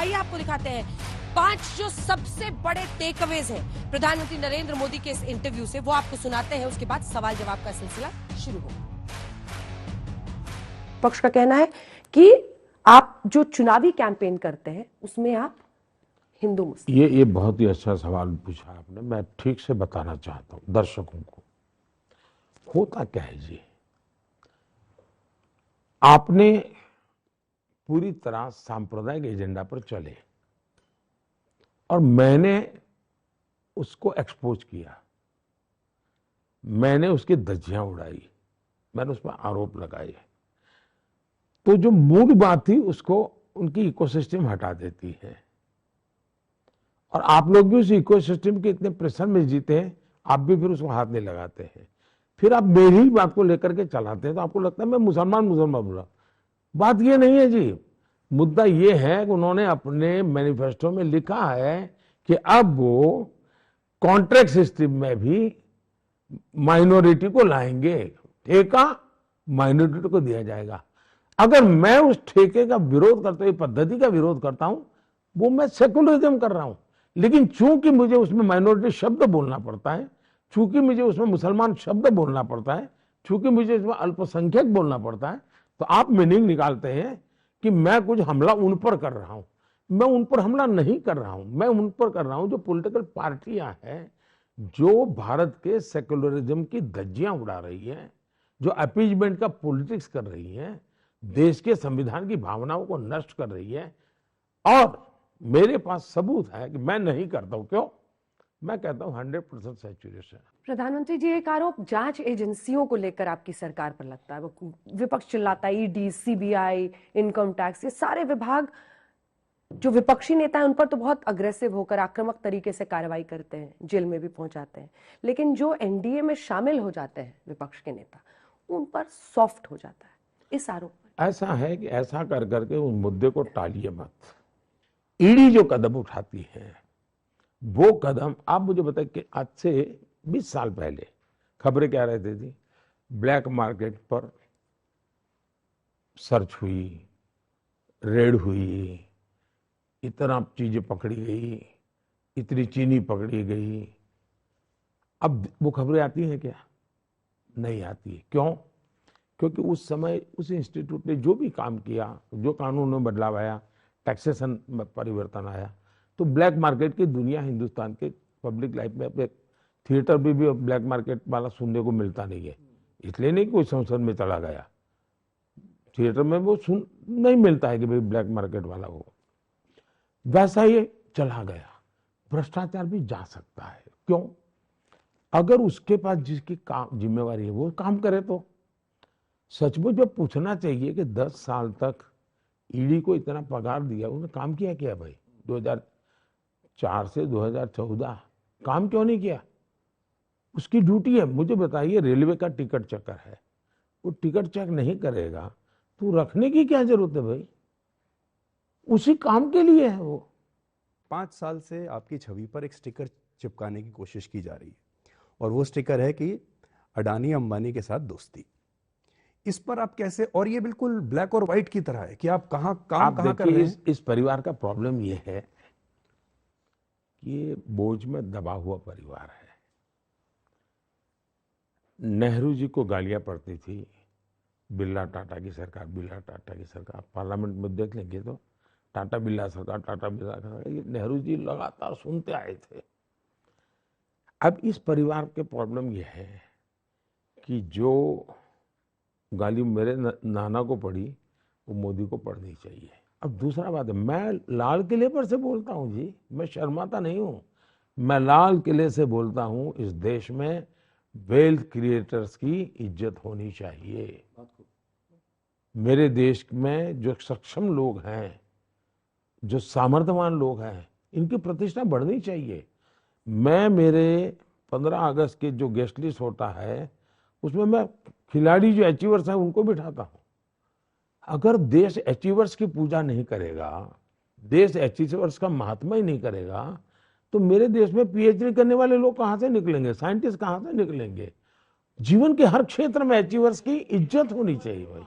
आइए आपको दिखाते हैं 5 जो सबसे बड़े टेकअवेज हैं प्रधानमंत्री नरेंद्र मोदी के इस इंटरव्यू से, वो आपको सुनाते हैं। उसके बाद सवाल जवाब का सिलसिला शुरू होगा। पक्ष का कहना है कि आप जो चुनावी कैंपेन करते हैं उसमें आप हिंदू मुस्लिम। ये बहुत ही अच्छा सवाल पूछा आपने। मैं ठीक से बताना चाहता हूं दर्शकों को। होता क्या है जी, आपने पूरी तरह सांप्रदायिक एजेंडा पर चले और मैंने उसको एक्सपोज किया, मैंने उसकी धज्जियां उड़ाई, मैंने उस पर आरोप लगाए, तो जो मूल बात थी उसको उनकी इकोसिस्टम हटा देती है। और आप लोग भी उस इकोसिस्टम के इतने प्रेशर में जीते हैं, आप भी फिर उसको हाथ नहीं लगाते हैं। फिर आप मेरी ही बात को लेकर के चलाते हैं, तो आपको लगता है मैं मुसलमान बोला। बात ये नहीं है जी। मुद्दा ये है कि उन्होंने अपने मैनिफेस्टो में लिखा है कि अब वो कॉन्ट्रैक्ट सिस्टम में भी माइनॉरिटी को लाएंगे, ठेका माइनॉरिटी को दिया जाएगा। अगर मैं उस ठेके का विरोध करता हूं, पद्धति का विरोध करता हूं, वो मैं सेकुलरिज्म कर रहा हूं। लेकिन चूंकि मुझे उसमें माइनॉरिटी शब्द बोलना पड़ता है, चूंकि मुझे उसमें मुसलमान शब्द बोलना पड़ता है, चूंकि मुझे उसमें अल्पसंख्यक बोलना पड़ता है, तो आप मीनिंग निकालते हैं कि मैं कुछ हमला उन पर कर रहा हूं। मैं उन पर हमला नहीं कर रहा हूं, मैं उन पर कर रहा हूं जो पॉलिटिकल पार्टियां हैं, जो भारत के सेकुलरिज्म की धज्जियां उड़ा रही है, जो अपीजमेंट का पॉलिटिक्स कर रही है, देश के संविधान की भावनाओं को नष्ट कर रही है। और मेरे पास सबूत है कि मैं नहीं करता हूं। क्यों? मैं कहता हूं 100% सैचुरेशन। प्रधानमंत्री जी, एक आरोप जांच एजेंसियों को लेकर आपकी सरकार पर लगता है। वो विपक्ष चिल्लाता है ईडी, सीबीआई, इनकम टैक्स, ये सारे विभाग जो विपक्षी नेता है उन पर तो बहुत अग्रेसिव होकर आक्रामक तरीके से कार्रवाई करते हैं, जेल में भी पहुंचाते हैं। लेकिन जो एनडीए में शामिल हो जाते हैं विपक्ष के नेता, उन पर सॉफ्ट हो जाता है इस आरोप पर। ऐसा है कि ऐसा कर करके उस मुद्दे को टालिए मत। ईडी जो कदम उठाती है वो कदम, आप मुझे बताइए कि आज से 20 साल पहले खबरें क्या रहती थी? ब्लैक मार्केट पर सर्च हुई, रेड हुई, इतना चीजें पकड़ी गई, इतनी चीनी पकड़ी गई। अब वो खबरें आती हैं क्या? नहीं आती है। क्यों? क्योंकि उस समय उस इंस्टीट्यूट ने जो भी काम किया, जो कानून में बदलाव आया, टैक्सेशन में परिवर्तन आया, तो ब्लैक मार्केट की दुनिया हिंदुस्तान के पब्लिक लाइफ में, अपने थिएटर में भी ब्लैक मार्केट वाला सुनने को मिलता नहीं है। इसलिए नहीं कोई संसद में चला गया, थिएटर में वो सुन नहीं मिलता है कि भाई ब्लैक मार्केट वाला हो। वैसा ही चला गया। भ्रष्टाचार भी जा सकता है। क्यों? अगर उसके पास जिसकी काम जिम्मेवारी है वो काम करे तो सचमुच में पूछना चाहिए कि 10 साल तक ईडी को इतना पगार दिया, उसने काम किया क्या भाई? 2004 से 2014 काम क्यों नहीं किया? उसकी ड्यूटी है। मुझे बताइए, रेलवे का टिकट चेकर है, वो टिकट चेक नहीं करेगा तो रखने की क्या जरूरत है भाई? उसी काम के लिए है वो। 5 साल से आपकी छवि पर एक स्टिकर चिपकाने की कोशिश की जा रही है और वो स्टिकर है कि अडानी अंबानी के साथ दोस्ती। इस पर आप कैसे, और ये बिल्कुल ब्लैक और व्हाइट की तरह है कि आप कहां काम कहां कर रहे हैं। इस परिवार का प्रॉब्लम ये है कि ये बोझ में दबा हुआ परिवार है। नेहरू जी को गालियां पड़ती थी, बिरला टाटा की सरकार, बिरला टाटा की सरकार। पार्लियामेंट में देख लेंगे तो टाटा बिरला सरकार, टाटा बिरला सरकार, ये नेहरू जी लगातार सुनते आए थे। अब इस परिवार के प्रॉब्लम ये है कि जो गाली मेरे नाना को पड़ी वो मोदी को पड़नी चाहिए। अब दूसरा बात है, मैं लाल किले पर से बोलता हूं जी, मैं शर्माता नहीं हूं। मैं लाल किले से बोलता हूं, इस देश में वेल्थ क्रिएटर्स की इज्जत होनी चाहिए। मेरे देश में जो सक्षम लोग हैं, जो सामर्थ्यवान लोग हैं, इनकी प्रतिष्ठा बढ़नी चाहिए। मैं मेरे 15 अगस्त के जो गेस्ट लिस्ट होता है उसमें मैं खिलाड़ी जो अचीवर्स हैं उनको बिठाता हूं। अगर देश अचीवर्स की पूजा नहीं करेगा, देश अचीवर्स का महात्मा ही नहीं करेगा, तो मेरे देश में पीएचडी करने वाले लोग कहां से निकलेंगे? साइंटिस्ट कहां से निकलेंगे? जीवन के हर क्षेत्र में अचीवर्स की इज्जत होनी चाहिए भाई।